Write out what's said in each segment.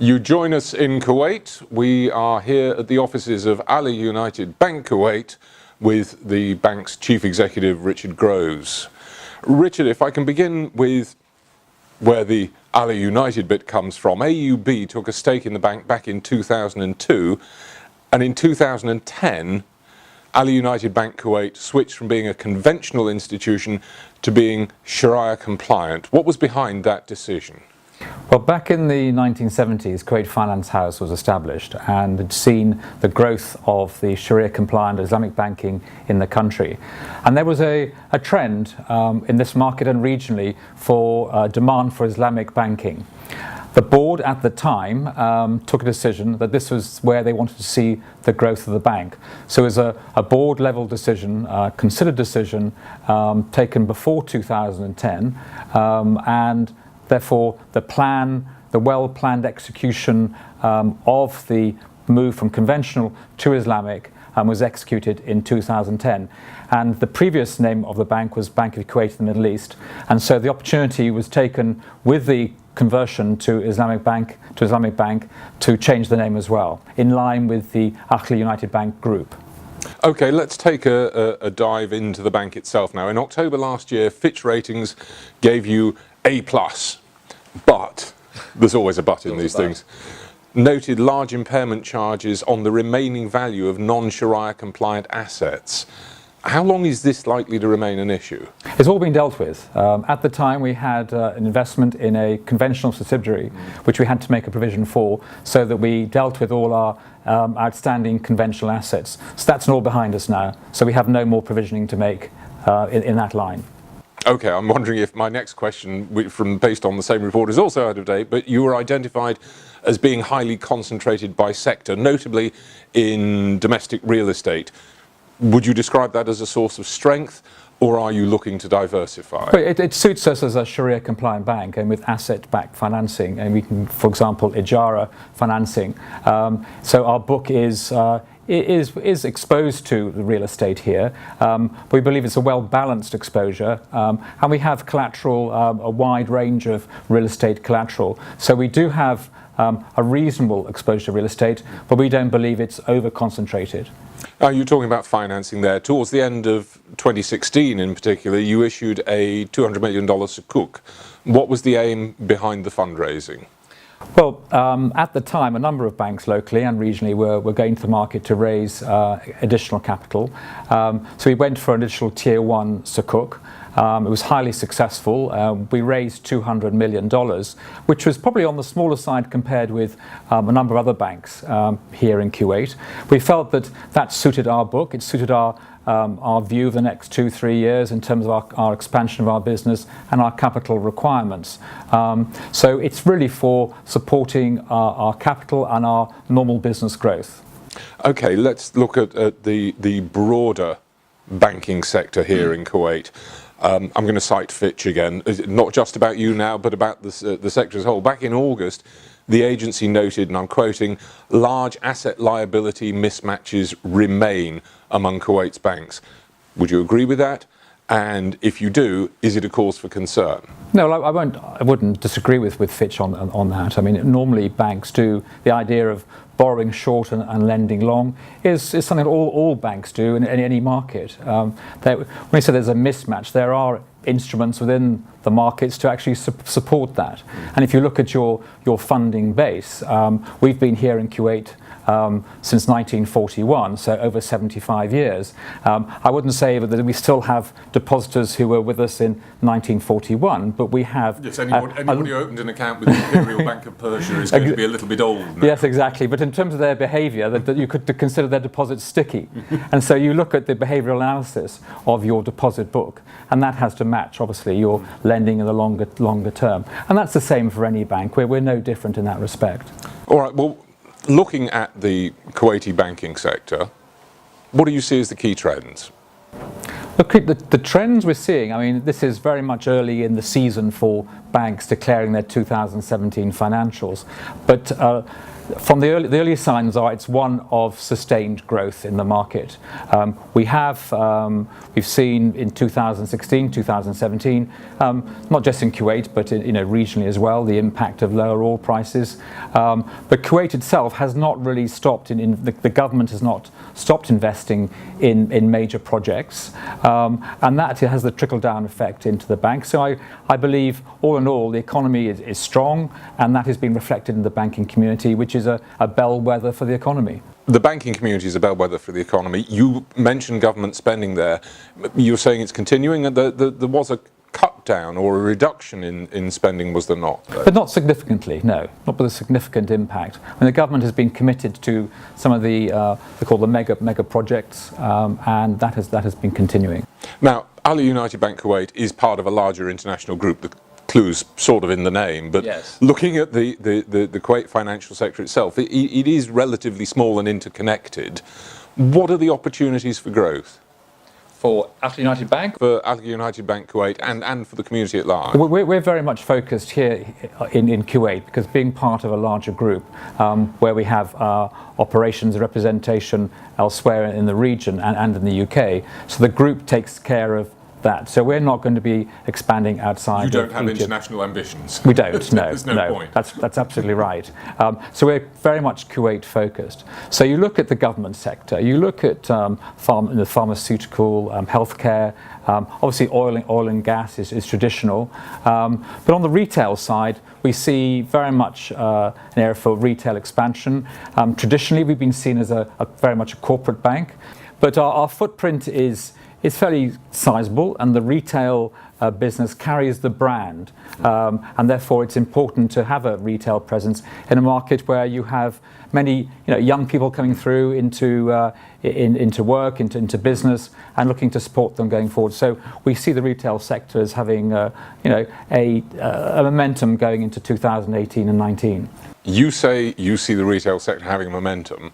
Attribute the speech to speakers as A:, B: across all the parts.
A: You join us in Kuwait. We are here at the offices of Ahli United Bank Kuwait with the bank's Chief Executive, Richard Groves. Richard, if I can begin with where the Ahli United bit comes from. AUB took a stake in the bank back in 2002, and in 2010, Ahli United Bank Kuwait switched from being a conventional institution to being Sharia compliant. What was behind that decision?
B: Well, back in the 1970s, Kuwait Finance House was established and had seen the growth of the Sharia-compliant Islamic banking in the country. And there was a trend in this market and regionally for demand for Islamic banking. The board at the time took a decision that this was where they wanted to see the growth of the bank. So it was a board-level decision, considered decision taken before 2010, and therefore, the well-planned execution of the move from conventional to Islamic was executed in 2010. And the previous name of the bank was Bank of Kuwait in the Middle East. And so the opportunity was taken with the conversion to Islamic Bank to change the name as well, in line with the Ahli United Bank Group.
A: Okay, let's take a dive into the bank itself now. In October last year, Fitch Ratings gave you A+, but there's always a but in these things. Noted large impairment charges on the remaining value of non-Sharia compliant assets. How long is this likely to remain an issue?
B: It's all been dealt with. At the time we had an investment in a conventional subsidiary which we had to make a provision for, so that we dealt with all our outstanding conventional assets. So that's all behind us now, so we have no more provisioning to make in that line.
A: Okay, I'm wondering if my next question, based on the same report, is also out of date, but you were identified as being highly concentrated by sector, notably in domestic real estate. Would you describe that as a source of strength, or are you looking to diversify?
B: It suits us as a Sharia compliant bank and with asset-backed financing, and we can, for example, Ijara financing. So our book is exposed to the real estate here. We believe it's a well-balanced exposure, and we have collateral, a wide range of real estate collateral. So we do have a reasonable exposure to real estate, but we don't believe it's over-concentrated.
A: You're talking about financing there. Towards the end of 2016 in particular, you issued a $200 million sukuk. What was the aim behind the fundraising?
B: Well, at the time, a number of banks locally and regionally were going to the market to raise additional capital. So we went for an additional Tier 1 sukuk. It was highly successful. We raised $200 million, which was probably on the smaller side compared with a number of other banks here in Kuwait. We felt that suited our book. It suited our view of the next 2-3 years in terms of our expansion of our business and our capital requirements. So it's really for supporting our capital and our normal business growth. Okay,
A: let's look at the broader banking sector here in Kuwait. I'm going to cite Fitch again, not just about you now, but about the sector as a whole. Back in August, the agency noted, and I'm quoting, large asset liability mismatches remain among Kuwait's banks. Would you agree with that? And if you do, is it a cause for concern?
B: No, I wouldn't disagree with Fitch on that. I mean, normally banks do. The idea of borrowing short and lending long is something all banks do in any market. When we say there's a mismatch, there are instruments within the markets to actually support that. And if you look at your funding base, we've been here in Kuwait since 1941, so over 75 years. I wouldn't say that we still have depositors who were with us in 1941, but we have...
A: Yes, anybody who opened an account with the Imperial Bank of Persia is going to be a little bit old now.
B: Yes, exactly. But in terms of their behaviour, that you could consider their deposits sticky. And so you look at the behavioural analysis of your deposit book, and that has to match, obviously, your lending in the longer term. And that's the same for any bank. We're no different in that respect.
A: All right, well, looking at the Kuwaiti banking sector, what do you see as the key trends?
B: Look, the trends we're seeing, I mean, this is very much early in the season for banks declaring their 2017 financials. But from the early signs are it's one of sustained growth in the market. We've seen in 2016, 2017, not just in Kuwait but regionally as well, the impact of lower oil prices. But Kuwait itself has not really stopped. The government has not stopped investing in major projects, and that has the trickle-down effect into the bank. So I believe, all in all, the economy is strong, and that has been reflected in the banking community, which is a bellwether for the economy.
A: The banking community is a bellwether for the economy. You mentioned government spending there. You're saying it's continuing, and there was a cut down or a reduction in spending, was there not?
B: But not significantly, no. Not with a significant impact. I mean, the government has been committed to some of the they call the mega projects, and that has been continuing.
A: Now, Ahli United Bank Kuwait is part of a larger international group. The clue's sort of in the name, but
B: yes.
A: Looking at the Kuwait financial sector itself, it is relatively small and interconnected. What are the opportunities for growth?
B: For Ahli United Bank?
A: For Ahli United Bank Kuwait and for the community at large?
B: We're very much focused here in Kuwait, because being part of a larger group where we have operations and representation elsewhere in the region and in the UK, so the group takes care of that. So we're not going to be expanding outside.
A: You don't have
B: Egypt.
A: international ambitions.
B: We don't. No,
A: There's no point.
B: That's absolutely right. So we're very much Kuwait focused. So you look at the government sector. You look at the pharmaceutical, healthcare. Obviously, oil and gas is traditional. But on the retail side, we see very much an area for retail expansion. Traditionally, we've been seen as very much a corporate bank, but our footprint is fairly sizable, and the retail business carries the brand, and therefore it's important to have a retail presence in a market where you have many young people coming through into work, into business, and looking to support them going forward. So we see the retail sector as having a momentum going into 2018 and 19.
A: You say you see the retail sector having momentum.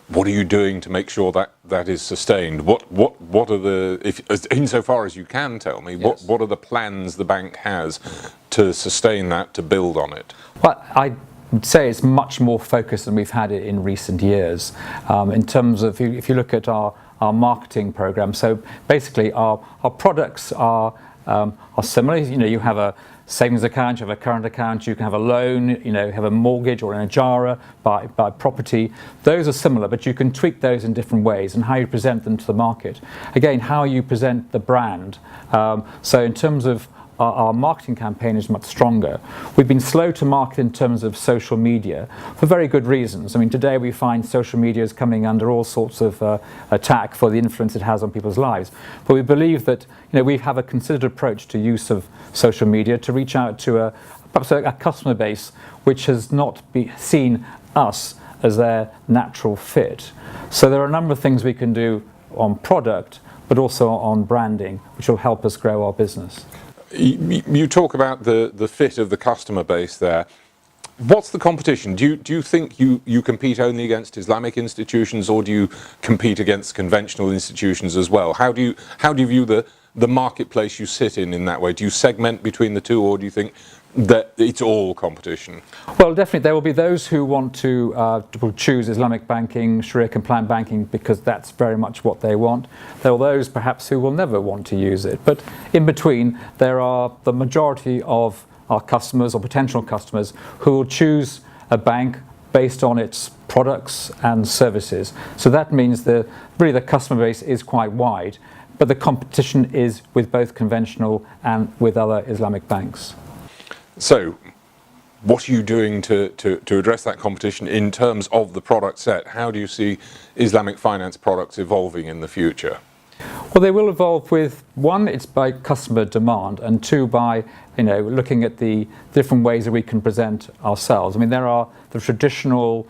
A: What are you doing to make sure that is sustained? What are the, insofar as you can tell me,
B: yes.
A: what are the plans the bank has to sustain that, to build on it?
B: Well, I would say it's much more focused than we've had it in recent years. In terms of, if you look at our marketing program, so basically our products are similar. You have a savings account, you have a current account, you can have a loan, you have a mortgage or an ijara, buy property. Those are similar, but you can tweak those in different ways, and how you present them to the market. Again, how you present the brand. So in terms of our marketing campaign is much stronger. We've been slow to market in terms of social media for very good reasons. I mean, today we find social media is coming under all sorts of attack for the influence it has on people's lives. But we believe that we have a considered approach to use of social media to reach out to perhaps a customer base which has not seen us as their natural fit. So there are a number of things we can do on product, but also on branding, which will help us grow our business.
A: You talk about the fit of the customer base there. What's the competition? Do you think you compete only against Islamic institutions, or do you compete against conventional institutions as well? How do you view the marketplace you sit in that way? Do you segment between the two, or do you think that it's all competition?
B: Well, definitely there will be those who want to choose Islamic banking, Sharia compliant banking, because that's very much what they want. There are those perhaps who will never want to use it, but in between there are the majority of our customers or potential customers who will choose a bank based on its products and services. So that means really the customer base is quite wide, but the competition is with both conventional and with other Islamic banks.
A: So, what are you doing to address that competition in terms of the product set? How do you see Islamic finance products evolving in the future?
B: Well, they will evolve with, one, it's by customer demand, and two, by looking at the different ways that we can present ourselves. I mean, there are the traditional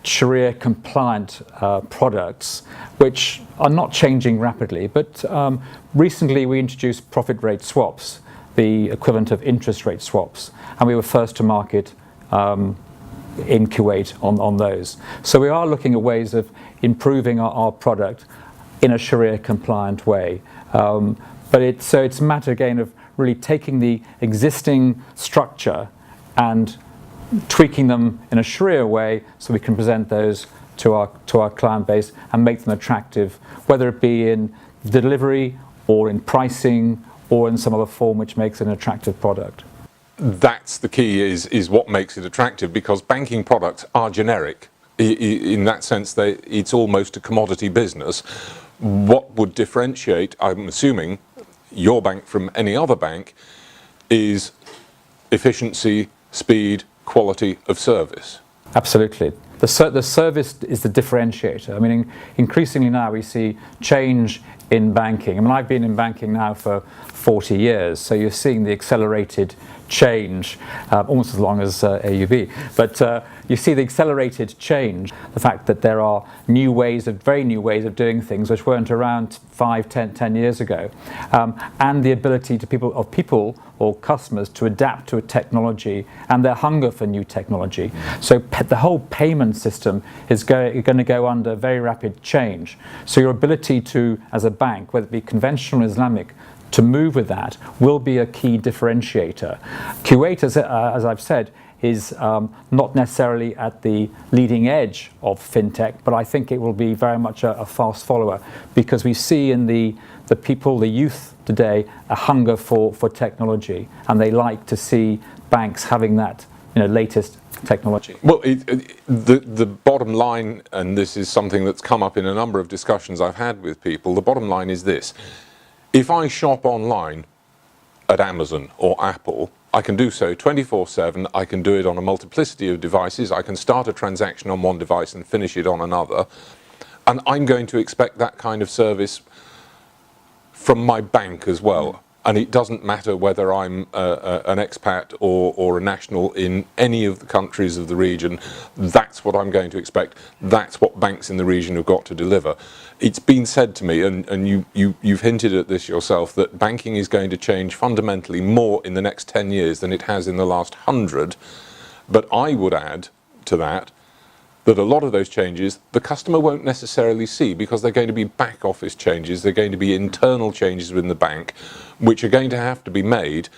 B: Sharia compliant products which are not changing rapidly, but recently we introduced profit rate swaps, the equivalent of interest rate swaps, and we were first to market in Kuwait on those. So we are looking at ways of improving our product in a Sharia compliant way. But it's a matter again of really taking the existing structure and tweaking them in a Sharia way so we can present those to our client base and make them attractive, whether it be in delivery or in pricing or in some other form which makes it an attractive product.
A: That's the key, is what makes it attractive, because banking products are generic. In that sense, it's almost a commodity business. What would differentiate, I'm assuming, your bank from any other bank is efficiency, speed, quality of service.
B: Absolutely. The service is the differentiator. I mean, increasingly now we see change in banking. I mean, I've been in banking now for 40 years, so you're seeing the accelerated change, almost as long as AUB. But you see the accelerated change, the fact that there are very new ways of doing things which weren't around 5, 10 years ago, and the ability to people or customers to adapt to a technology and their hunger for new technology. So the whole payment system is going to go under very rapid change. So your ability to, as a bank, whether it be conventional or Islamic, to move with that will be a key differentiator. Kuwait, as I've said, is not necessarily at the leading edge of fintech, but I think it will be very much a fast follower, because we see in the people, the youth today, a hunger for technology, and they like to see banks having that latest technology.
A: Well, the bottom line, and this is something that's come up in a number of discussions I've had with people, the bottom line is this: if I shop online at Amazon or Apple, I can do so 24/7. I can do it on a multiplicity of devices. I can start a transaction on one device and finish it on another. And I'm going to expect that kind of service from my bank as well. And it doesn't matter whether I'm an expat or a national in any of the countries of the region. That's what I'm going to expect. That's what banks in the region have got to deliver. It's been said to me, and you've hinted at this yourself, that banking is going to change fundamentally more in the next 10 years than it has in the last 100. But I would add to that a lot of those changes the customer won't necessarily see, because they're going to be back office changes, they're going to be internal changes within the bank, which are going to have to be made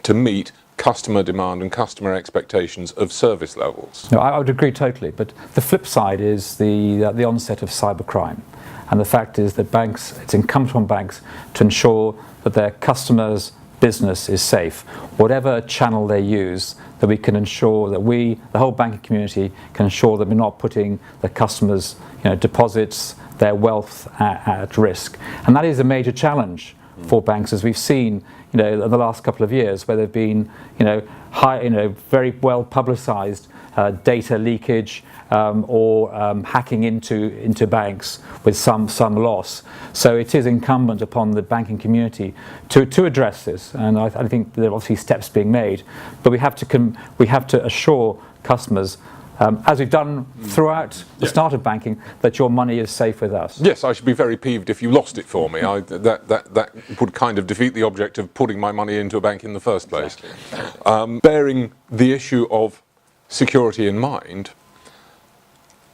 A: to meet customer demand and customer expectations of service levels.
B: No, I would agree totally, but the flip side is the onset of cybercrime. And the fact is that it's incumbent on banks to ensure that their customers' business is safe, whatever channel they use, that we can ensure that the whole banking community can ensure that we're not putting the customers' deposits, their wealth at risk. And that is a major challenge for banks, as we've seen in the last couple of years, where there have been very well publicized data leakage or hacking into banks with some loss. So it is incumbent upon the banking community to address this, and I think there are obviously steps being made, but we have to assure customers, as we've done throughout the start of banking, that your money is safe with us.
A: Yes, I should be very peeved if you lost it for me. That would kind of defeat the object of putting my money into a bank in the first place. Exactly. Bearing the issue of security in mind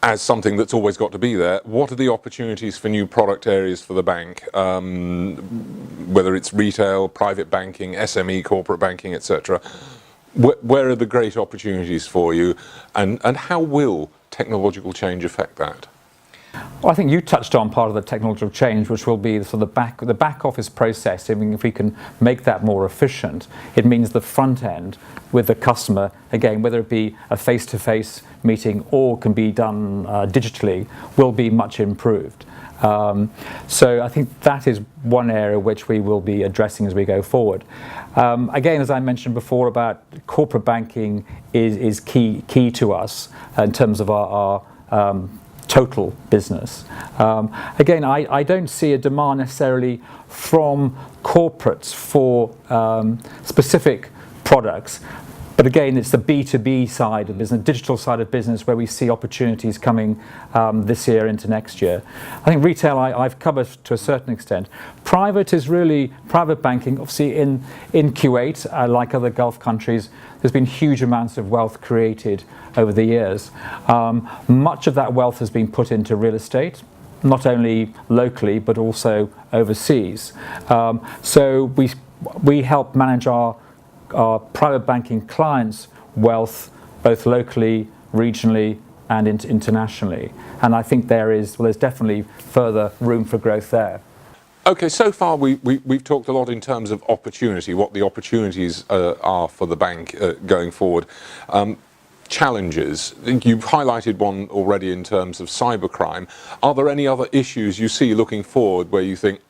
A: as something that's always got to be there, what are the opportunities for new product areas for the bank, whether it's retail, private banking, SME, corporate banking, etc.? Where are the great opportunities for you, and how will technological change affect that?
B: Well, I think you touched on part of the technological change, which will be the back office process. I mean, if we can make that more efficient, it means the front end with the customer, again, whether it be a face-to-face meeting or can be done digitally, will be much improved. So I think that is one area which we will be addressing as we go forward. Again, as I mentioned before, about corporate banking is key to us in terms of our total business. Again, I don't see a demand necessarily from corporates for specific products. But again, it's the B2B side of business, digital side of business, where we see opportunities coming this year into next year. I think retail I've covered to a certain extent. Private is really private banking. Obviously, in Kuwait, like other Gulf countries, there's been huge amounts of wealth created over the years. Much of that wealth has been put into real estate, not only locally but also overseas. So we help manage our private banking clients' wealth both locally, regionally, and internationally. And I think there's definitely further room for growth there.
A: Okay, so far we've talked a lot in terms of opportunity, what the opportunities are for the bank going forward. Challenges, you've highlighted one already in terms of cybercrime. Are there any other issues you see looking forward where you think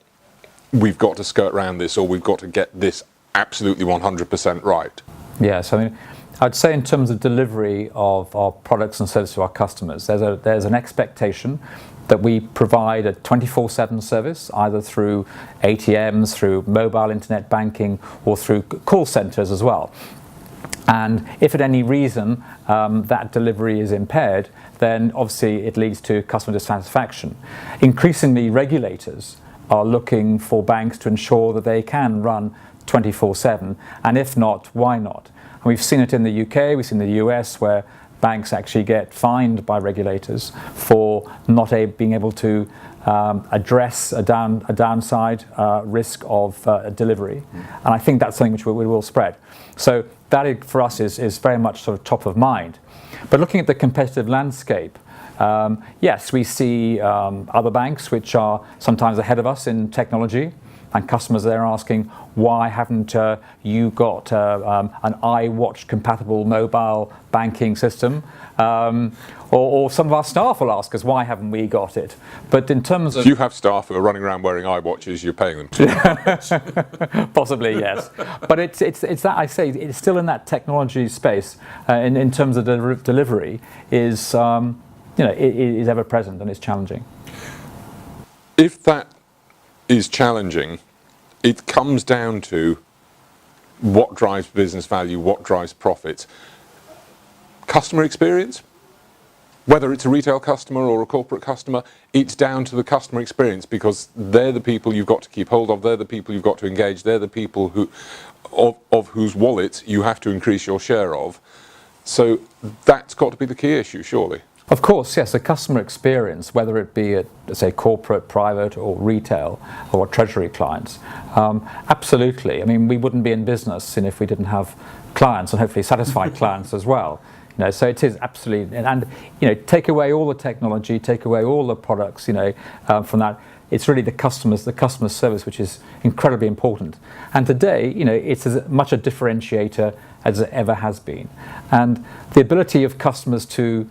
A: we've got to skirt around this, or we've got to get this absolutely 100% right?
B: Yes, I mean, I'd say in terms of delivery of our products and services to our customers, there's an expectation that we provide a 24/7 service, either through ATMs, through mobile internet banking, or through call centres as well. And if at any reason that delivery is impaired, then obviously it leads to customer dissatisfaction. Increasingly, regulators are looking for banks to ensure that they can run 24/7, and if not, why not? And we've seen it in the UK, we've seen the US, where banks actually get fined by regulators for not being able to address a downside risk of delivery. And I think that's something which we will spread. So that for us is very much sort of top of mind. But looking at the competitive landscape, yes, we see other banks which are sometimes ahead of us in technology, and customers there are asking, why haven't you got an iWatch compatible mobile banking system? Or some of our staff will ask us, why haven't we got it? But in terms of...
A: You have staff who are running around wearing iWatches, you're paying them to.
B: Possibly, yes. But it's that, I say, it's still in that technology space in terms of delivery is, is ever present and it's challenging.
A: If that is challenging, it comes down to what drives business value, what drives profits. Customer experience, whether it's a retail customer or a corporate customer, it's down to the customer experience, because they're the people you've got to keep hold of, they're the people you've got to engage, they're the people of whose wallets you have to increase your share of. So that's got to be the key issue, surely.
B: Of course, yes, the customer experience, whether it be at, say, corporate, private or retail or treasury clients, absolutely. I mean, we wouldn't be in business if we didn't have clients, and hopefully satisfied clients as well. So it is absolutely, and take away all the technology, take away all the products, from that. It's really the customer service, which is incredibly important. And today, it's as much a differentiator as it ever has been. And the ability of customers to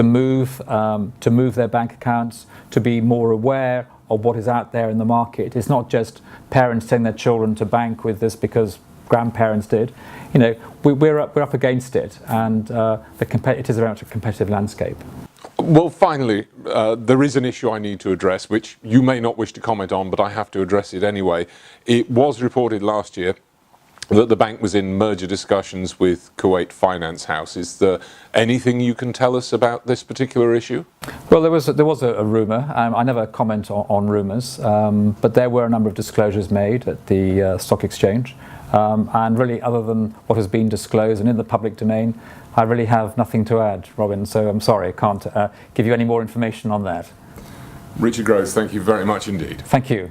B: move their bank accounts, to be more aware of what is out there in the market. It's not just parents telling their children to bank with this because grandparents did. We're up against it, and it is very much a competitive landscape.
A: Well, finally, there is an issue I need to address, which you may not wish to comment on, but I have to address it anyway. It was reported last year that the bank was in merger discussions with Kuwait Finance House. Is there anything you can tell us about this particular issue? Well,
B: there was a rumour. I never comment on rumours, but there were a number of disclosures made at the stock exchange. And really, other than what has been disclosed and in the public domain, I really have nothing to add, Robin. So I'm sorry, I can't give you any more information on that.
A: Richard Groves, thank you very much indeed.
B: Thank you.